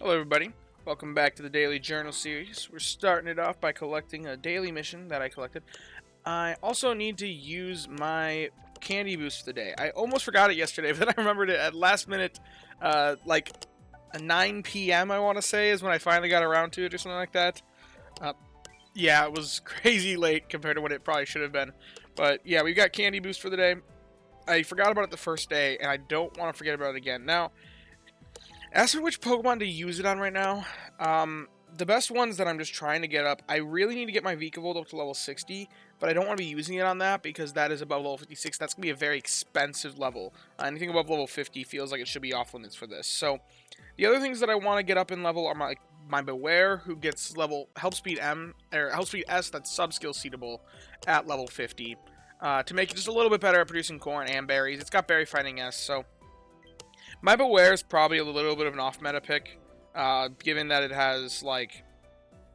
Hello, everybody. Welcome back to the Daily Journal series. We're starting it off by collecting a daily mission that I collected. I also need to use my candy boost for the day. I almost forgot it yesterday, but then I remembered it at last minute, like 9 p.m. I want to say is when I finally got around to it or something like that. Uh, yeah, it was crazy late compared to what it probably should have been. But yeah, we got candy boost for the day. I forgot about it the first day, and I don't want to forget about it again. Now, as for which Pokemon to use it on right now, the best ones that I'm just trying to get up, I really need to get my Vikavolt up to level 60, but I don't want to be using it on that because that is above level 56. That's going to be a very expensive level. Anything above level 50 feels like it should be off limits for this. So, the other things that I want to get up in level are my Beware, who gets level Help Speed M, or Help Speed S, that's sub-skill seedable at level 50, to make it just a little bit better at producing corn and berries. It's got Berry Fighting S, so my Beware is probably a little bit of an off-meta pick, given that it has, like,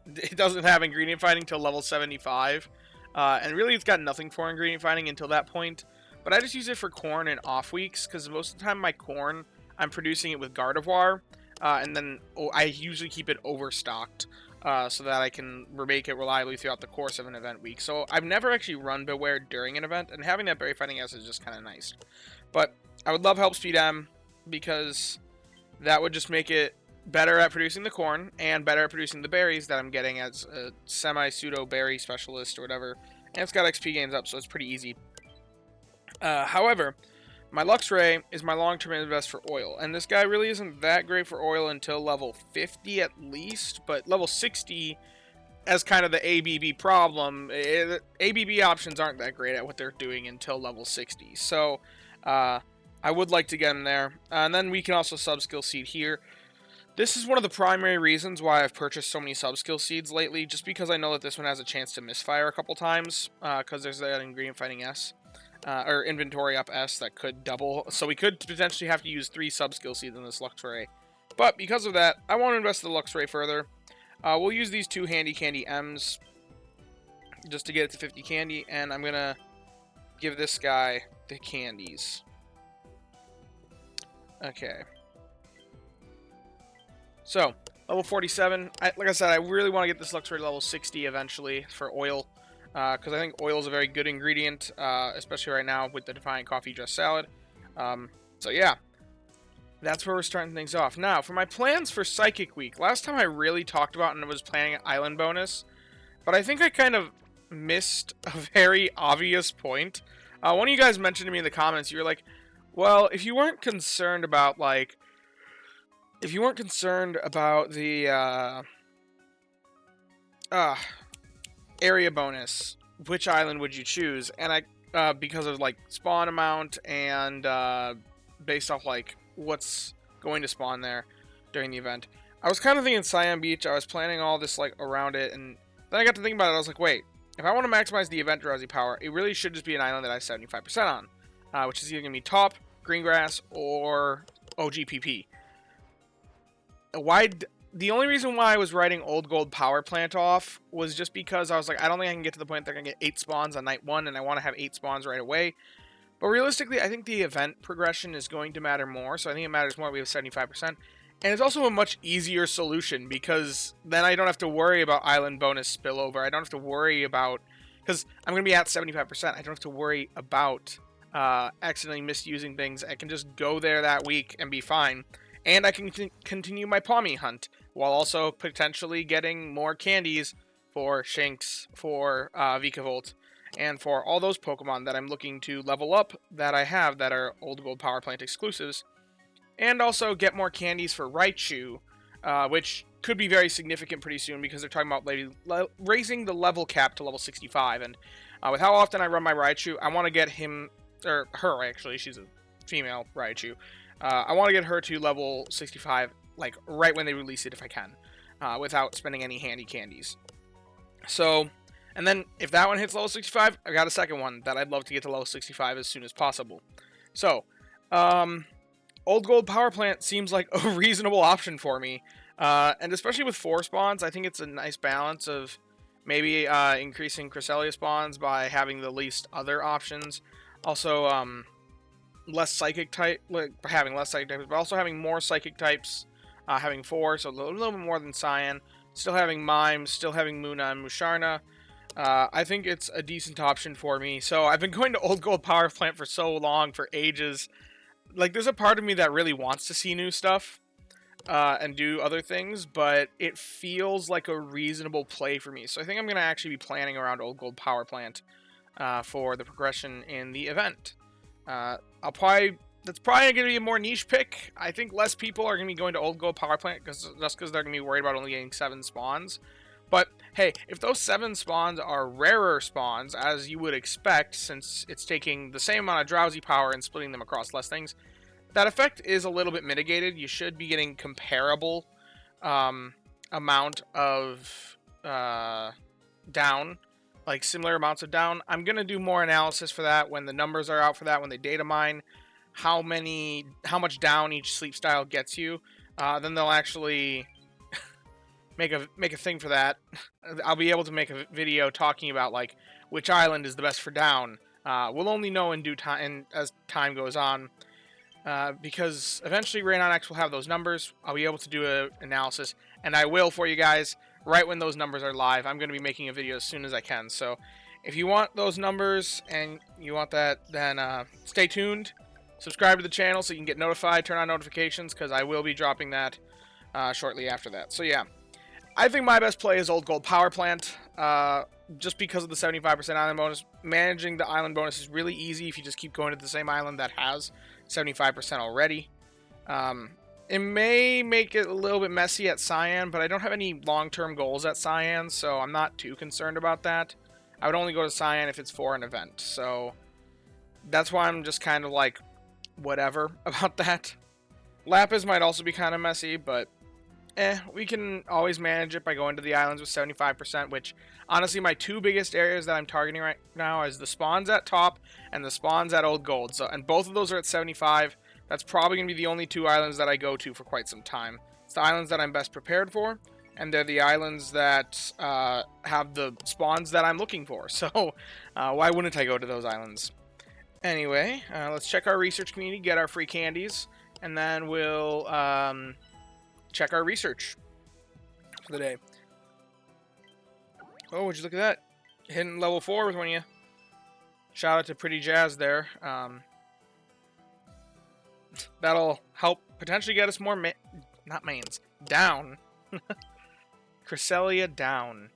it doesn't have ingredient fighting till level 75, and really it's got nothing for ingredient fighting until that point, but I just use it for corn and off weeks, because most of the time my corn, I'm producing it with Gardevoir, and then I usually keep it overstocked, so that I can make it reliably throughout the course of an event week. So I've never actually run Beware during an event, and having that Berry Fighting S is just kind of nice. But I would love Help Speed M, because that would just make it better at producing the corn and better at producing the berries that I'm getting as a semi-pseudo berry specialist or whatever. And it's got XP gains up, so it's pretty easy. However, my Luxray is my long-term invest for oil, and this guy really isn't that great for oil until level 50 at least, but level 60 as kind of the ABB problem, ABB options aren't that great at what they're doing until level 60. So, I would like to get him there. And then we can also sub-skill seed here. This is one of the primary reasons why I've purchased so many sub-skill seeds lately, just because I know that this one has a chance to misfire a couple times, because there's that ingredient fighting S, or inventory up S that could double. So we could potentially have to use 3 sub-skill seeds in this Luxray. But because of that, I want to invest in the Luxray further. We'll use these 2 Handy Candy M's just to get it to 50 candy, and I'm going to give this guy the candies. Okay. So, level 47. Like I said, I really want to get this Luxray to level 60 eventually for oil, because I think oil is a very good ingredient, especially right now with the Defiant Coffee Dress Salad. So yeah, that's where we're starting things off. Now, for my plans for Psychic Week, last time I really talked about and was planning an island bonus, but I think I kind of missed a very obvious point. One of you guys mentioned to me in the comments, you were like, well, if you weren't concerned about, like, if you weren't concerned about the area bonus, which island would you choose? And because of like spawn amount and based off like what's going to spawn there during the event, I was kind of thinking Siam Beach. I was planning all this like around it, and then I got to think about it. I was like, wait, if I want to maximize the event drowsy power, it really should just be an island that I have 75% on, which is either gonna be top, Greengrass, or OGPP. The only reason why I was writing Old Gold Power Plant off was just because I was like, I don't think I can get to the point that I can get 8 spawns on night 1, and I want to have 8 spawns right away. But realistically, I think the event progression is going to matter more, so I think it matters more we have 75%. And it's also a much easier solution, because then I don't have to worry about island bonus spillover. I don't have to worry about, because I'm going to be at 75%, I don't have to worry about accidentally misusing things. I can just go there that week and be fine. And I can continue my Palmy hunt, while also potentially getting more candies for Shinx, for Vikavolt, and for all those Pokemon that I'm looking to level up that I have that are Old Gold Power Plant exclusives. And also get more candies for Raichu, which could be very significant pretty soon, because they're talking about raising the level cap to level 65. And with how often I run my Raichu, I want to get him, or her actually, she's a female Raichu. I want to get her to level 65, like, right when they release it if I can, without spending any handy candies. So, and then if that one hits level 65, I got a second one that I'd love to get to level 65 as soon as possible. So, Old Gold Power Plant seems like a reasonable option for me. And especially with 4 spawns, I think it's a nice balance of maybe increasing Cresselia spawns by having the least other options. Also, less psychic type, like having less psychic types, but also having more psychic types having 4, so a little bit more than Cyan. Still having Mime, still having Muna and Musharna. I think it's a decent option for me. So I've been going to Old Gold Power Plant for so long, for ages. Like, there's a part of me that really wants to see new stuff and do other things, but it feels like a reasonable play for me. So I think I'm going to actually be planning around Old Gold Power Plant for the progression in the event. That's probably going to be a more niche pick. I think less people are going to be going to Old Gold Power Plant just because they're going to be worried about only getting 7 spawns. But hey, if those 7 spawns are rarer spawns, as you would expect, since it's taking the same amount of drowsy power and splitting them across less things, that effect is a little bit mitigated. You should be getting comparable amount of down, like similar amounts of down. I'm going to do more analysis for that when the numbers are out for that, when they data mine how much down each sleep style gets you. Then they'll actually make a thing for that. I'll be able to make a video talking about like which island is the best for down. We'll only know in due time as time goes on. Because eventually Rain on X will have those numbers. I'll be able to do an analysis, and I will for you guys right when those numbers are live. I'm going to be making a video as soon as I can. So if you want those numbers and you want that, then stay tuned. Subscribe to the channel so you can get notified. Turn on notifications because I will be dropping that shortly after that. So yeah, I think my best play is Old Gold Power Plant. Just because of the 75% island bonus. Managing the island bonus is really easy if you just keep going to the same island that has 75% already. It may make it a little bit messy at Cyan, but I don't have any long-term goals at Cyan, so I'm not too concerned about that. I would only go to Cyan if it's for an event, so that's why I'm just kind of like whatever about that. Lapis might also be kind of messy, but we can always manage it by going to the islands with 75%, which honestly my 2 biggest areas that I'm targeting right now is the spawns at top and the spawns at Old Gold. So, and both of those are at 75. That's probably going to be the only 2 islands that I go to for quite some time. It's the islands that I'm best prepared for, and they're the islands that have the spawns that I'm looking for. So why wouldn't I go to those islands? Anyway, let's check our research community, get our free candies, and then we'll check our research for the day. Oh, would you look at that? Hitting level 4 with one of you. Shout out to Pretty Jazz there. That'll help potentially get us more not mains. Down. Cresselia down.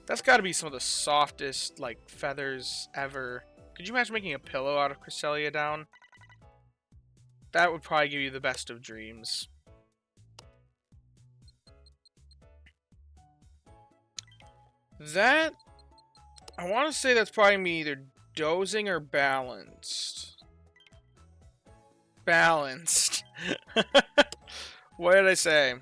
That's got to be some of the softest, like, feathers ever. Could you imagine making a pillow out of Cresselia down? That would probably give you the best of dreams. That, I want to say that's probably me either dozing or balanced. Balanced. What did I say?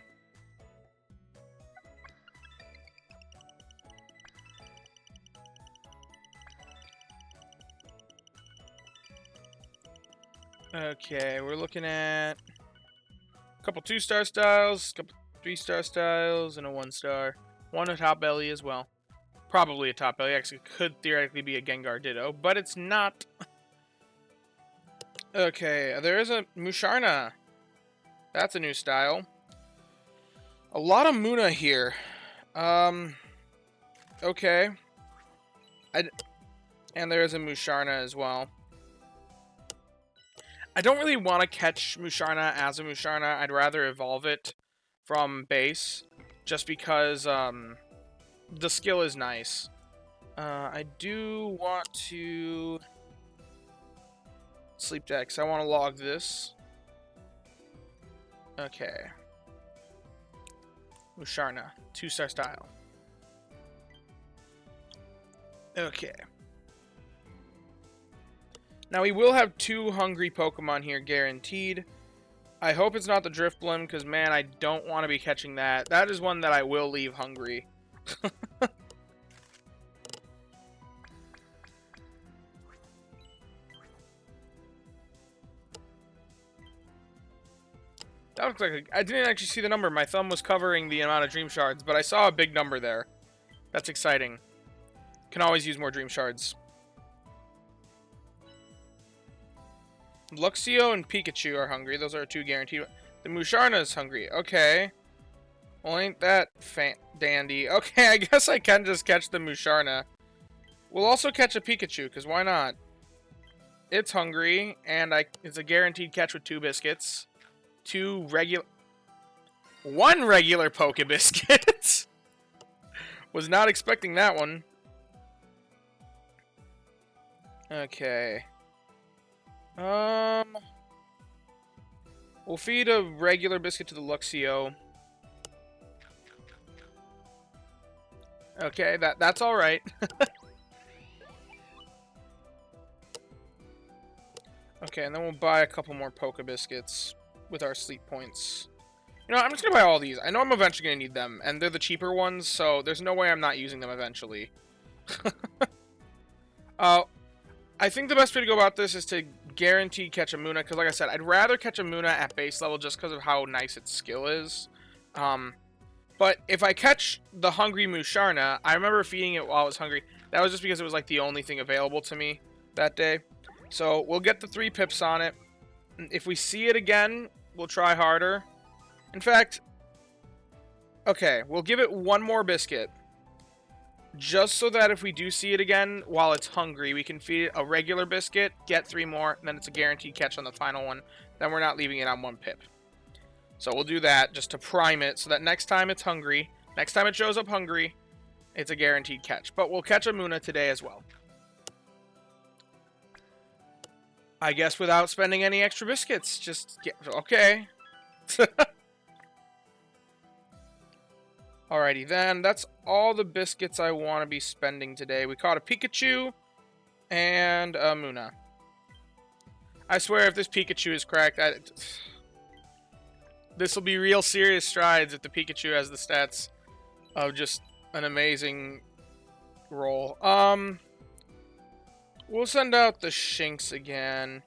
Okay, we're looking at a couple 2-star styles, a couple 3-star styles, and a 1-star. One a top belly as well. Probably a top belly. Actually, could theoretically be a Gengar Ditto, but it's not. Okay, there is a Musharna. That's a new style. A lot of Muna here. Okay. And there is a Musharna as well. I don't really want to catch Musharna as a Musharna. I'd rather evolve it from base, just because the skill is nice. I do want to sleep decks. I want to log this. Okay. Musharna, 2-star style. Okay. Now, we will have 2 hungry Pokemon here, guaranteed. I hope it's not the Drifblim, because, man, I don't want to be catching that. That is one that I will leave hungry. That looks like I didn't actually see the number. My thumb was covering the amount of Dream Shards, but I saw a big number there. That's exciting. Can always use more Dream Shards. Luxio and Pikachu are hungry. Those are 2 guaranteed. The Musharna's hungry. Okay. Well, ain't that dandy. Okay, I guess I can just catch the Musharna. We'll also catch a Pikachu, because why not? It's hungry, and it's a guaranteed catch with 2 biscuits. 2 regular... 1 regular Pokebiscuit! Was not expecting that one. Okay. We'll feed a regular biscuit to the Luxio. Okay, that's alright. Okay, and then we'll buy a couple more Poke Biscuits with our sleep points. You know, I'm just gonna buy all these. I know I'm eventually gonna need them, and they're the cheaper ones, so there's no way I'm not using them eventually. I think the best way to go about this is to guarantee catch a Munna, because like I said, I'd rather catch a Munna at base level just because of how nice its skill is. But if I catch the hungry Musharna, I remember feeding it while I was hungry. That was just because it was like the only thing available to me that day. So we'll get the 3 pips on it. If we see it again, we'll try harder. In fact, okay, we'll give it 1 more biscuit. Just so that if we do see it again while it's hungry, we can feed it a regular biscuit, get 3 more, and then it's a guaranteed catch on the final one. Then we're not leaving it on 1 pip. So we'll do that just to prime it so that next time it's hungry, next time it shows up hungry, it's a guaranteed catch. But we'll catch a Munna today as well. I guess without spending any extra biscuits. Just get... Okay. Alrighty then. That's all the biscuits I want to be spending today. We caught a Pikachu and a Munna. I swear if this Pikachu is cracked, this will be real serious strides if the Pikachu has the stats of just an amazing roll. We'll send out the Shinx again.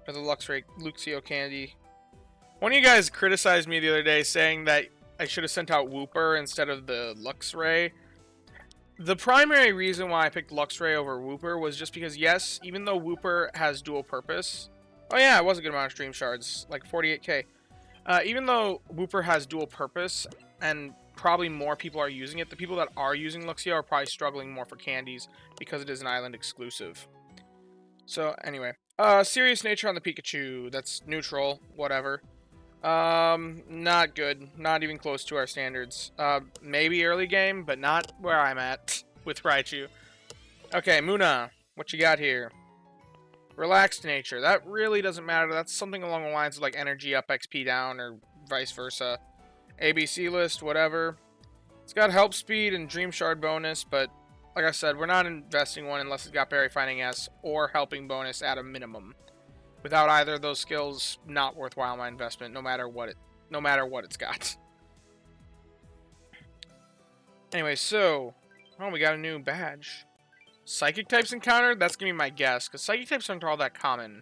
Or the Luxio Candy. One of you guys criticized me the other day saying that I should have sent out Wooper instead of the Luxray. The primary reason why I picked Luxray over Wooper was just because, yes, even though Wooper has dual purpose... Oh yeah, it was a good amount of Stream Shards, like 48k. Even though Wooper has dual purpose, and probably more people are using it, the people that are using Luxio are probably struggling more for candies because it is an island exclusive. So, anyway. Serious nature on the Pikachu. That's neutral. Whatever. Not good. Not even close to our standards. Maybe early game, but not where I'm at with Raichu. Okay, Munna. What you got here? Relaxed nature. That really doesn't matter. That's something along the lines of like energy up, XP down, or vice versa. ABC list, whatever. It's got help speed and Dream Shard bonus, but like I said, we're not investing one unless it's got Berry Finding S or helping bonus at a minimum. Without either of those skills, not worthwhile my investment, no matter what it's got. Anyway, so we got a new badge. Psychic types encountered? That's gonna be my guess, because psychic types aren't all that common.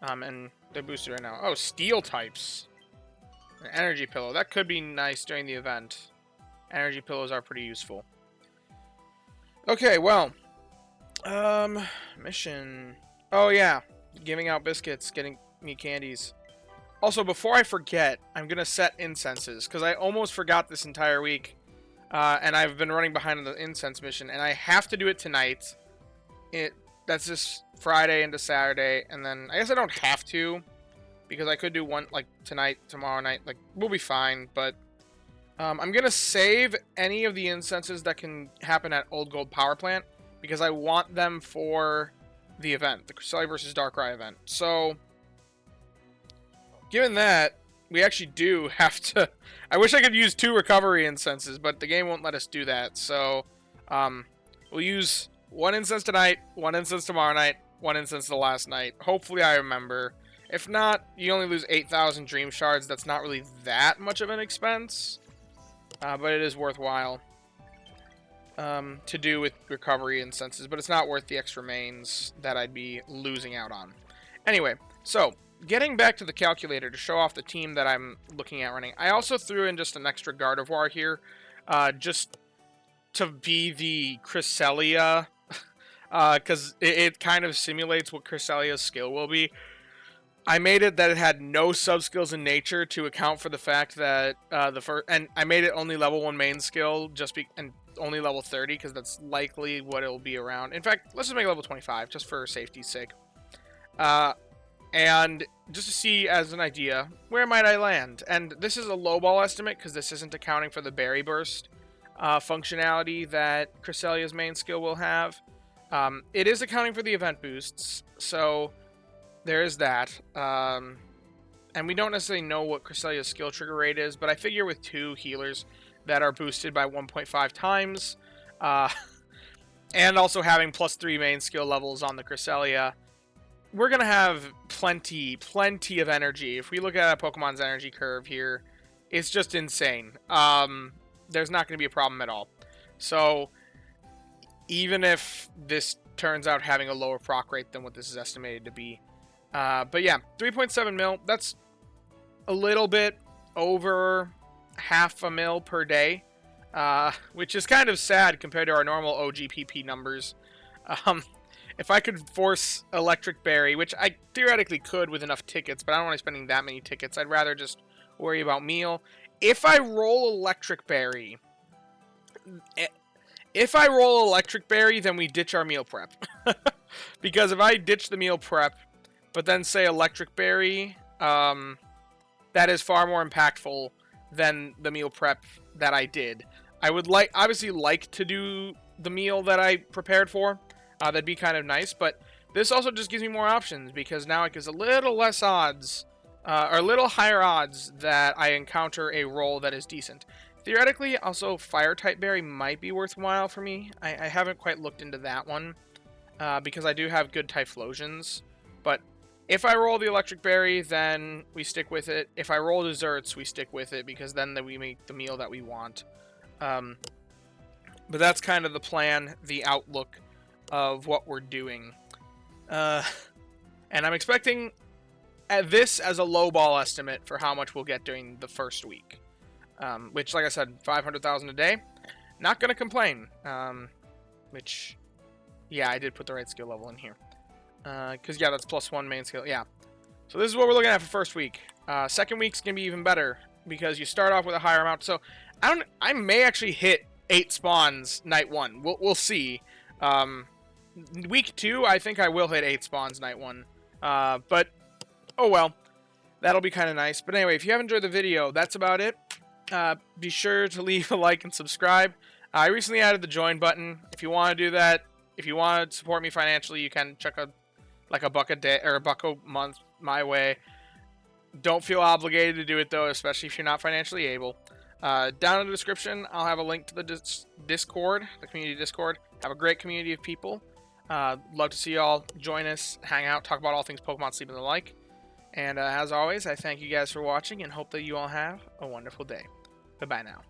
And they're boosted right now. Oh, steel types. An energy pillow. That could be nice during the event. Energy pillows are pretty useful. Okay, well. Mission. Oh, yeah. Giving out biscuits, getting me candies. Also, before I forget, I'm gonna set incenses, because I almost forgot this entire week. And I've been running behind on the incense mission, and I have to do it tonight. That's just Friday into Saturday, and then I guess I don't have to, because I could do one like tonight, tomorrow night. Like, we'll be fine, but I'm gonna save any of the incenses that can happen at Old Gold Power Plant, because I want them for the event, the Cresselia versus Darkrai event. So, given that, we actually do have to... I wish I could use 2 recovery incenses, but the game won't let us do that. So, we'll use 1 incense tonight, 1 incense tomorrow night, 1 incense the last night. Hopefully I remember. If not, you only lose 8,000 Dream Shards. That's not really that much of an expense. But it is worthwhile to do with recovery incenses. But it's not worth the extra mains that I'd be losing out on. Anyway, so... getting back to the calculator to show off the team that I'm looking at running, I also threw in just an extra Gardevoir here, just to be the Cresselia, because it kind of simulates what Cresselia's skill will be. I made it that it had no sub-skills in nature to account for the fact that and I made it only level 1 main skill and only level 30 because that's likely what it'll be around. In fact, let's just make it level 25 just for safety's sake. And just to see as an idea, where might I land? And this is a lowball estimate because this isn't accounting for the berry burst functionality that Cresselia's main skill will have. It is accounting for the event boosts, so there is that. And we don't necessarily know what Cresselia's skill trigger rate is, but I figure with 2 healers that are boosted by 1.5 times, and also having +3 main skill levels on the Cresselia, we're going to have plenty of energy. If we look at a Pokemon's energy curve here, it's just insane. There's not going to be a problem at all. So, even if this turns out having a lower proc rate than what this is estimated to be. But yeah, 3.7 mil, that's a little bit over half a mil per day, which is kind of sad compared to our normal OGPP numbers. If I could force Electric Berry, which I theoretically could with enough tickets, but I don't want to be spending that many tickets. I'd rather just worry about meal. If I roll Electric Berry, then we ditch our meal prep. Because if I ditch the meal prep, but then say Electric Berry, that is far more impactful than the meal prep that I did. I would obviously like to do the meal that I prepared for. That'd be kind of nice, but this also just gives me more options because now it gives a little less odds, or a little higher odds that I encounter a roll that is decent. Theoretically, also Fire-type Berry might be worthwhile for me. I haven't quite looked into that one, because I do have good Typhlosions, but if I roll the Electric Berry, then we stick with it. If I roll desserts, we stick with it, because then we make the meal that we want. But that's kind of the plan, the outlook of what we're doing. And I'm expecting this as a low ball estimate for how much we'll get during the first week. Which, like I said, 500,000 a day. Not going to complain. Which, yeah, I did put the right skill level in here. Because, yeah, that's +1 main skill. Yeah. So this is what we're looking at for first week. Second week's going to be even better because you start off with a higher amount. So I may actually hit 8 spawns night 1. We'll see. Week 2, I think I will hit 8 spawns night 1. But, oh well. That'll be kind of nice. But anyway, if you have enjoyed the video, that's about it. Be sure to leave a like and subscribe. I recently added the join button. If you want to do that, if you want to support me financially, you can check a $1 a day or $1 a month my way. Don't feel obligated to do it though, especially if you're not financially able. Down in the description, I'll have a link to the Discord, the community Discord. Have a great community of people. Love to see y'all join us, hang out, talk about all things Pokemon, Sleep, and the like. And as always, I thank you guys for watching and hope that you all have a wonderful day. Bye-bye now.